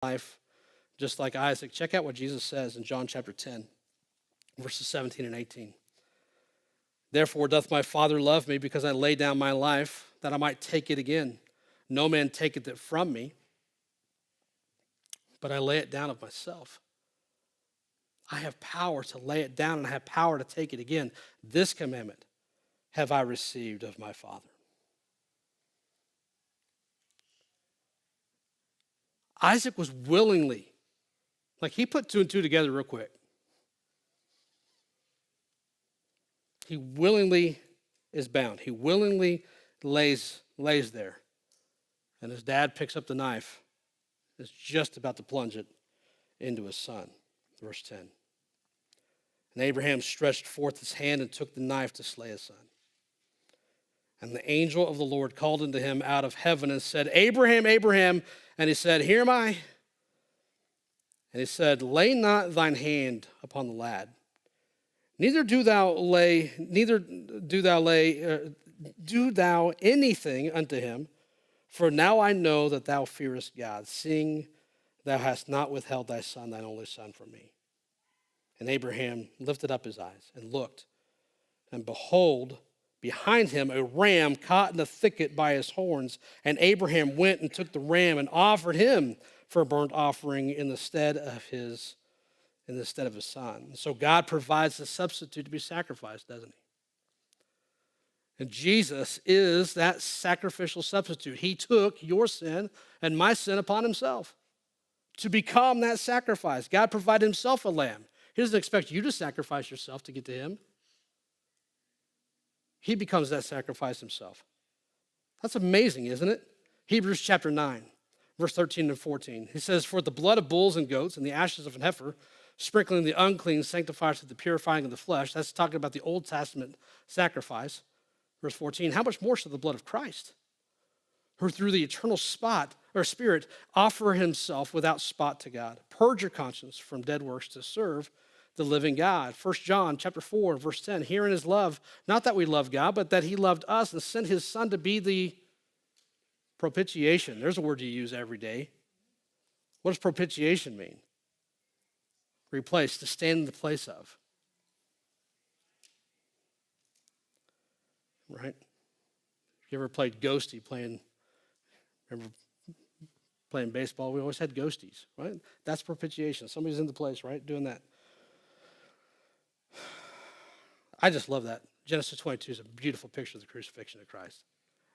life just like Isaac. Check out what Jesus says in John chapter 10, verses 17 and 18. Therefore doth my Father love me, because I lay down my life, that I might take it again. No man taketh it from me, but I lay it down of myself. I have power to lay it down, and I have power to take it again. This commandment have I received of my Father. Isaac was willingly, he put two and two together real quick. He willingly is bound. He willingly lays there. And his dad picks up the knife, is just about to plunge it into his son. Verse 10. And Abraham stretched forth his hand and took the knife to slay his son. And the angel of the Lord called unto him out of heaven and said, Abraham, Abraham. And he said, Here am I. And he said, Lay not thine hand upon the lad. Neither do thou anything unto him, for now I know that thou fearest God, seeing thou hast not withheld thy son, thine only son, from me. And Abraham lifted up his eyes and looked, and behold, behind him a ram caught in the thicket by his horns. And Abraham went and took the ram and offered him for a burnt offering in the stead of his son. So God provides a substitute to be sacrificed, doesn't he? And Jesus is that sacrificial substitute. He took your sin and my sin upon himself to become that sacrifice. God provided himself a lamb. He doesn't expect you to sacrifice yourself to get to him. He becomes that sacrifice himself. That's amazing, isn't it? Hebrews chapter 9, verse 13 and 14. He says, For the blood of bulls and goats and the ashes of an heifer, sprinkling the unclean, sanctifies to the purifying of the flesh. That's talking about the Old Testament sacrifice. Verse 14, how much more shall the blood of Christ, who through the eternal Spirit offer himself without spot to God, purge your conscience from dead works to serve the living God. 1 John chapter 4, verse 10, herein is love, not that we love God, but that he loved us and sent his son to be the propitiation. There's a word you use every day. What does propitiation mean? Replace, to stand in the place of. Right? You ever played ghosty remember playing baseball? We always had ghosties, right? That's propitiation. Somebody's in the place, right? Doing that. I just love that. Genesis 22 is a beautiful picture of the crucifixion of Christ.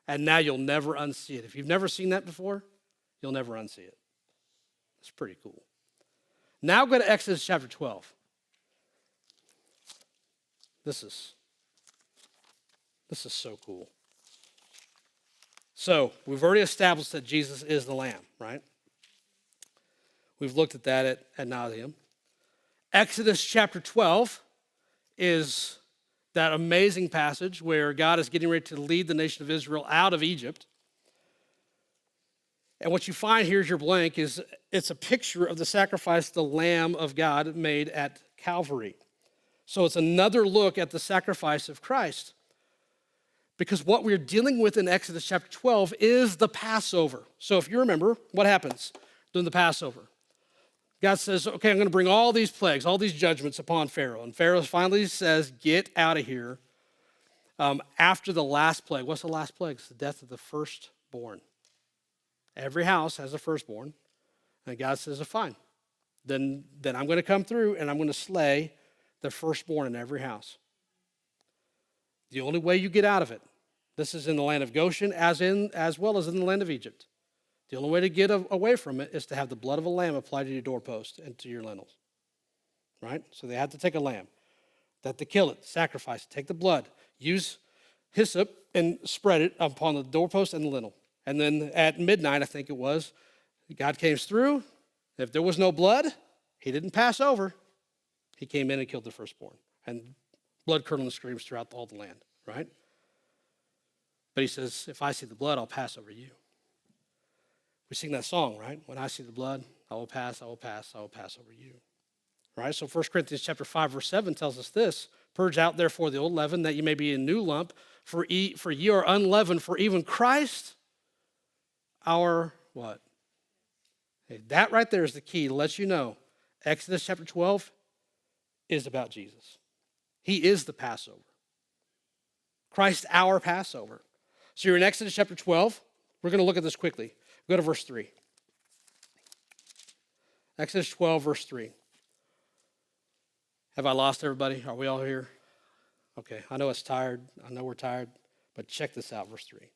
And now you'll never unsee it. If you've never seen that before, you'll never unsee it. It's pretty cool. Now go to Exodus chapter 12. This is so cool. So we've already established that Jesus is the Lamb, right? We've looked at that ad nauseum. Exodus chapter 12 is that amazing passage where God is getting ready to lead the nation of Israel out of Egypt. And what you find, here's your blank, is it's a picture of the sacrifice the Lamb of God made at Calvary. So it's another look at the sacrifice of Christ. Because what we're dealing with in Exodus chapter 12 is the Passover. So if you remember, what happens during the Passover? God says, okay, I'm going to bring all these plagues, all these judgments upon Pharaoh. And Pharaoh finally says, get out of here. After the last plague, what's the last plague? It's the death of the firstborn. Every house has a firstborn. And God says, fine. Then I'm going to come through and I'm going to slay the firstborn in every house. The only way you get out of it, this is in the land of Goshen as well as in the land of Egypt. The only way to get away from it is to have the blood of a lamb applied to your doorpost and to your lintels. Right? So they had to take a lamb. They had to kill it, sacrifice it, take the blood, use hyssop and spread it upon the doorpost and the lintel. And then at midnight, I think it was, God came through. If there was no blood, he didn't pass over. He came in and killed the firstborn. And blood curdling screams throughout all the land, right? But he says, if I see the blood, I'll pass over you. We sing that song, right? When I see the blood, I will pass over you. Right? So 1 Corinthians chapter 5, verse 7 tells us this, purge out therefore the old leaven, that you may be a new lump, for ye are unleavened, for even Christ, our what? Okay, that right there is the key to let you know Exodus chapter 12 is about Jesus. He is the Passover. Christ, our Passover. So you're in Exodus chapter 12. We're going to look at this quickly. Go to verse 3. Exodus 12, verse 3. Have I lost everybody? Are we all here? Okay, I know it's tired. I know we're tired. But check this out, verse 3. It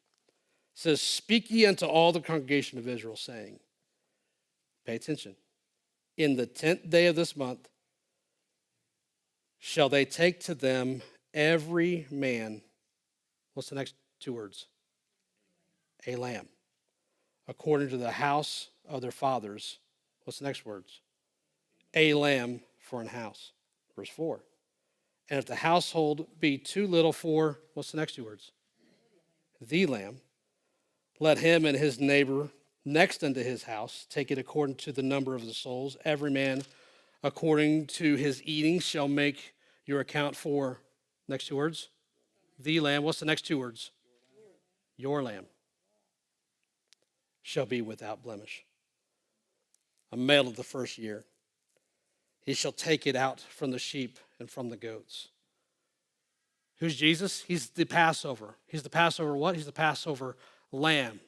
says, speak ye unto all the congregation of Israel, saying, pay attention, in the 10th day of this month shall they take to them every man, what's the next two words? A lamb, according to the house of their fathers. What's the next words? A lamb for an house. Verse 4. And if the household be too little for, what's the next two words? The lamb, let him and his neighbor next unto his house take it according to the number of the souls. Every man according to his eating shall make your account for, next two words? The lamb. What's the next two words? Your lamb shall be without blemish, a male of the first year. He shall take it out from the sheep and from the goats. Who's Jesus? He's the Passover. He's the Passover what? He's the Passover lamb.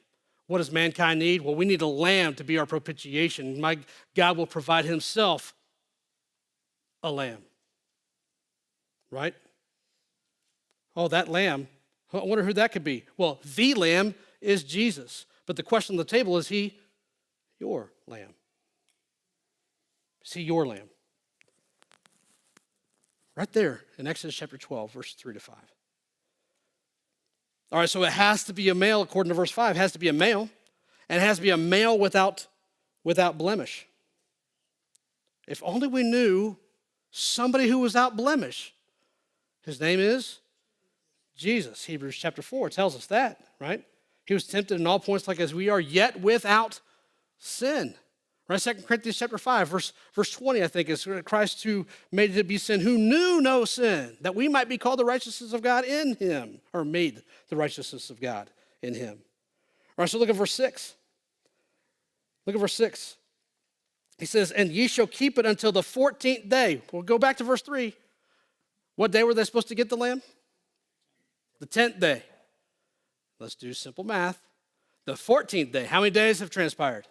What does mankind need? Well, we need a lamb to be our propitiation. My God will provide himself a lamb. Right? Oh, that lamb. I wonder who that could be. Well, the lamb is Jesus. But the question on the table, is he your lamb? Is he your lamb? Right there in Exodus chapter 12, verses 3 to 5. All right, so it has to be a male, according to verse 5. It has to be a male, and it has to be a male without blemish. If only we knew somebody who was without blemish. His name is Jesus. Hebrews chapter 4 tells us that, right? He was tempted in all points like as we are, yet without sin. Right? 2 Corinthians chapter 5, verse 20, I think, is Christ who made it to be sin, who knew no sin, that we might be called the righteousness of God in him, or made the righteousness of God in him. All right, so look at verse 6. Look at verse 6. He says, and ye shall keep it until the 14th day. We'll go back to verse 3. What day were they supposed to get the lamb? The 10th day. Let's do simple math. The 14th day. How many days have transpired?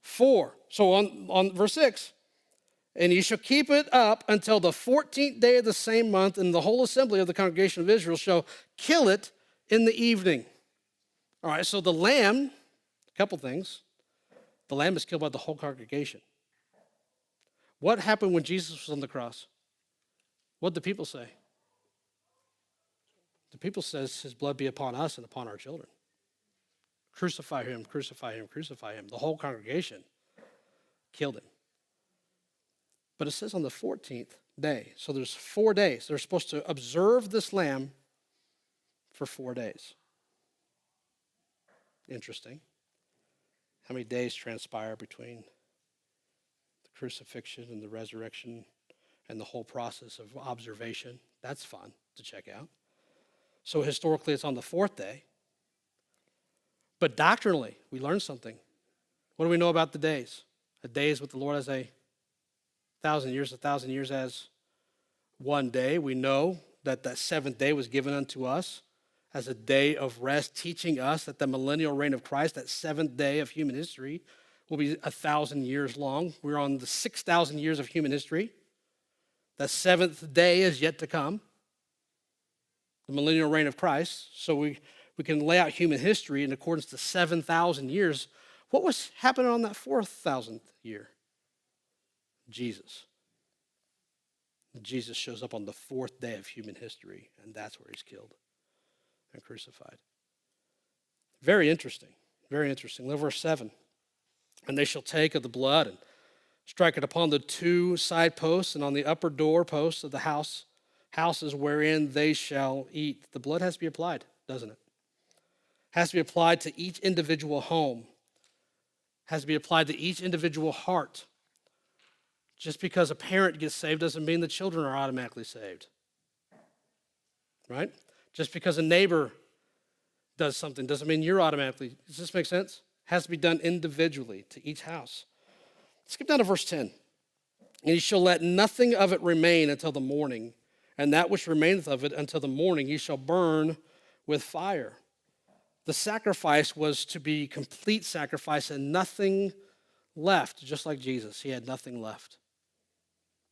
4. So on verse 6, and ye shall keep it up until the 14th day of the same month, and the whole assembly of the congregation of Israel shall kill it in the evening. All right, so the lamb, a couple things. The lamb is killed by the whole congregation. What happened when Jesus was on the cross? What did the people say? The people says his blood be upon us and upon our children. Crucify him, crucify him, crucify him. The whole congregation killed him. But it says on the 14th day. So there's 4 days. They're supposed to observe this lamb for 4 days. Interesting. How many days transpire between the crucifixion and the resurrection and the whole process of observation? That's fun to check out. So historically, it's on the 4th day. But doctrinally, we learned something. What do we know about the days? A day is with the Lord as 1,000 years, 1,000 years as one day. We know that that 7th day was given unto us as a day of rest, teaching us that the millennial reign of Christ, that 7th day of human history, will be 1,000 years long. We're on the 6,000 years of human history. The 7th day is yet to come, the millennial reign of Christ. So we can lay out human history in accordance to 7,000 years. What was happening on that 4,000th year? Jesus. Jesus shows up on the 4th day of human history, and that's where he's killed and crucified. Very interesting. Very interesting. Look at verse 7. And they shall take of the blood and strike it upon the 2 side posts and on the upper door posts of the houses wherein they shall eat. The blood has to be applied, doesn't it? Has to be applied to each individual home. Has to be applied to each individual heart. Just because a parent gets saved doesn't mean the children are automatically saved. Right? Just because a neighbor does something doesn't mean you're automatically. Does this make sense? has to be done individually to each house. Skip down to verse 10. And ye shall let nothing of it remain until the morning, and that which remaineth of it until the morning ye shall burn with fire. The sacrifice was to be complete sacrifice and nothing left, just like Jesus. He had nothing left.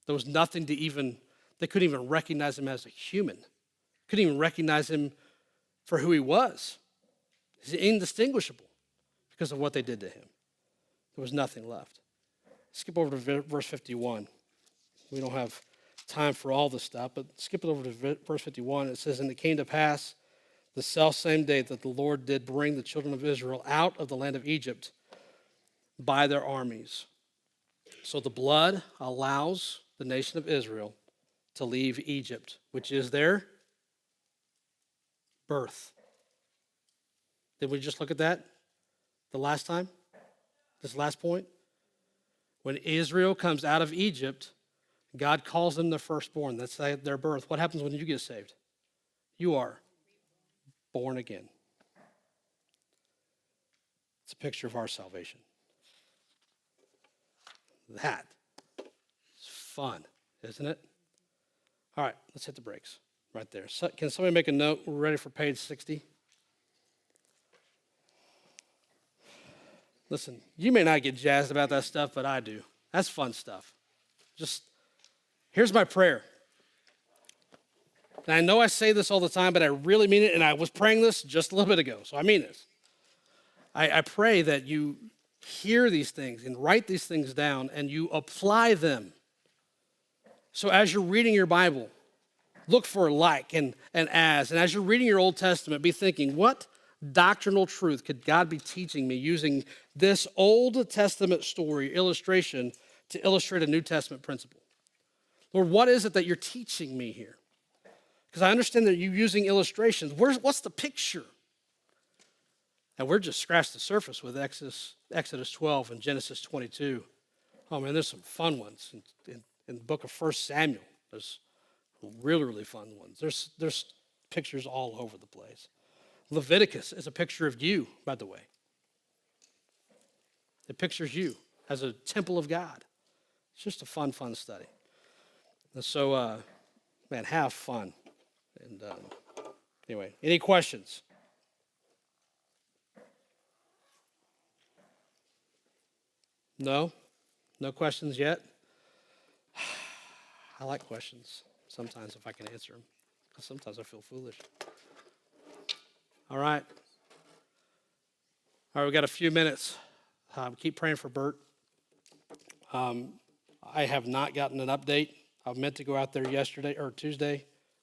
There was nothing to even, they couldn't even recognize him as a human. Couldn't even recognize him for who he was. He's indistinguishable because of what they did to him. There was nothing left. Skip over to verse 51. We don't have time for all this stuff, but skip it over to verse 51. It says, and it came to pass the selfsame day that the Lord did bring the children of Israel out of the land of Egypt by their armies. So the blood allows the nation of Israel to leave Egypt, which is their birth. Did we just look at that the last time? This last point? When Israel comes out of Egypt, God calls them the firstborn. That's their birth. What happens when you get saved? You are born again. It's a picture of our salvation. That is fun, isn't it? All right, let's hit the brakes right there. So, can somebody make a note? We're ready for page 60. Listen, you may not get jazzed about that stuff, but I do. That's fun stuff. Just, here's my prayer. And I know I say this all the time, but I really mean it, and I was praying this just a little bit ago, so I mean this. I pray that you hear these things and write these things down, and you apply them. So as you're reading your Bible, look for like and as. And as you're reading your Old Testament, be thinking, what doctrinal truth could God be teaching me using this Old Testament story illustration to illustrate a New Testament principle? Lord, what is it that you're teaching me here? Because I understand that you're using illustrations. What's the picture? And we're just scratched the surface with Exodus 12 and Genesis 22. Oh man, there's some fun ones. In the book of 1 Samuel, there's really, really fun ones. There's pictures all over the place. Leviticus is a picture of you, by the way. It pictures you as a temple of God. It's just a fun study. And so, man, have fun. And anyway, any questions? No? No questions yet? I like questions sometimes if I can answer them, because sometimes I feel foolish. All right. All right, we got a few minutes. Keep praying for Bert. I have not gotten an update. I meant to go out there yesterday.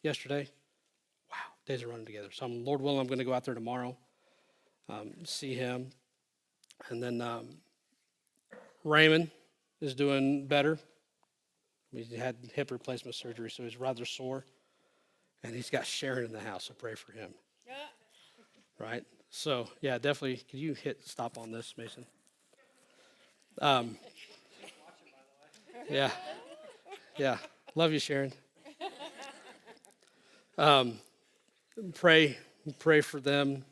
Wow, days are running together. So Lord willing, I'm going to go out there tomorrow, see him. And then Raymond is doing better. He had hip replacement surgery, so he's rather sore. And he's got Sharon in the house, so pray for him. Yeah. Right? So, yeah, definitely. Can you hit stop on this, Mason? Yeah. Yeah. Love you, Sharon. Pray for them.